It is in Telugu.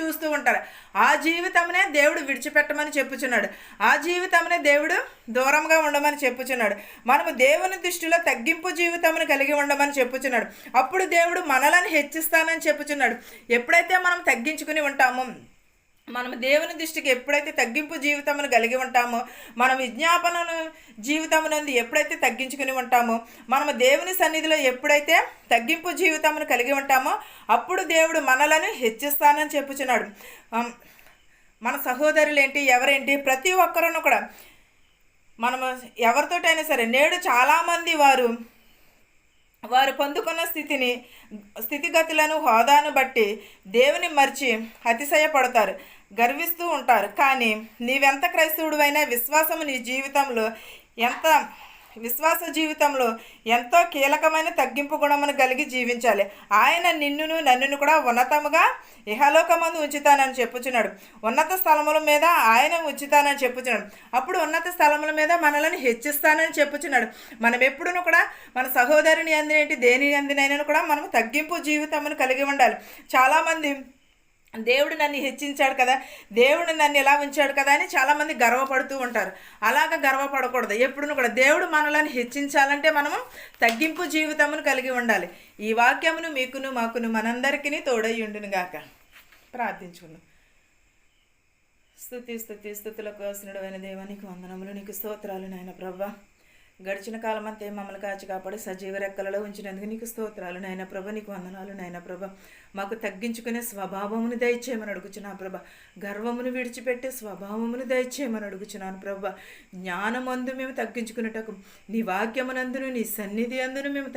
చూస్తూ ఉంటారు. ఆ జీవితమునే దేవుడు విడిచిపెట్టమని చెప్పుచున్నాడు. ఆ జీవితమునే దేవుడు దూరంగా ఉండమని చెప్పుచున్నాడు. మనము దేవుని దృష్టిలో తగ్గింపు జీవితమును కలిగి ఉండమని చెప్పుచున్నాడు. అప్పుడు దేవుడు మనలను హెచ్చిస్తానని చెప్పుచున్నాడు. ఎప్పుడైతే మనం తగ్గించుకుని ఉంటామో, మనం దేవుని దృష్టికి ఎప్పుడైతే తగ్గింపు జీవితమును కలిగి ఉంటామో, మన విజ్ఞాపనను జీవితమునందు ఎప్పుడైతే తగ్గించుకుని ఉంటామో, మనము దేవుని సన్నిధిలో ఎప్పుడైతే తగ్గింపు జీవితమును కలిగి ఉంటామో, అప్పుడు దేవుడు మనలను హెచ్చిస్తానని చెప్పుచున్నాడు. మన సహోదరులేంటి, ఎవరేంటి, ప్రతి ఒక్కరూ కూడా మనము ఎవరితోటైనా సరే, నేడు చాలామంది వారు పొందుకున్న స్థితిగతులను, హోదాను బట్టి దేవుని మర్చి అతిశయపడతారు, గర్విస్తూ ఉంటారు. కానీ నీవెంత క్రైస్తవుడివైనా విశ్వాస జీవితంలో ఎంతో కీలకమైన తగ్గింపు గుణమును కలిగి జీవించాలి. ఆయన నిన్నును నన్నును కూడా ఉన్నతముగా ఇహలోకమందు ఉంచుతానని చెప్పుచున్నాడు. ఉన్నత స్థలముల మీద ఆయన ఉంచుతానని చెప్పుచున్నాడు. అప్పుడు ఉన్నత స్థలముల మీద మనల్ని హెచ్చిస్తానని చెప్పుచున్నాడు. మనం ఎప్పుడూ కూడా మన సహోదరుని అందినేంటి, దేని అందినైనా కూడా మనం తగ్గింపు జీవితమును కలిగి ఉండాలి. చాలామంది దేవుడు నన్ను హెచ్చించాడు కదా, దేవుడు నన్ను ఎలా ఉంచాడు కదా అని చాలామంది గర్వపడుతూ ఉంటారు. అలాగ గర్వపడకూడదు. ఎప్పుడూ కూడా దేవుడు మనల్ని హెచ్చించాలంటే మనము తగ్గింపు జీవితమును కలిగి ఉండాలి. ఈ వాక్యమును మీకును మాకును మనందరికీ తోడై ఉండును గాక. ప్రార్థించుకుందాం. స్తుతులకు ఆసనుడైన దేవా, నీకు వందనములు, నీకు స్తోత్రాలు నాయన ప్రభువా. గడిచిన కాలం అంతే మమ్మల్ని కాచి కాపాడి సజీవ రెక్కలలో ఉంచినందుకు నీకు స్తోత్రాలు నాయన ప్రభ. నీకు వందనాలు నాయన ప్రభ. మాకు తగ్గించుకునే స్వభావమును దయచేయమని అడుగుచున్నాను ప్రభ. గర్వమును విడిచిపెట్టే స్వభావమును దయచేయమని అడుగుచున్నాను ప్రభ. జ్ఞానమందు మేము తగ్గించుకునేటకు, నీ వాక్యమునందును నీ సన్నిధి అందును మేము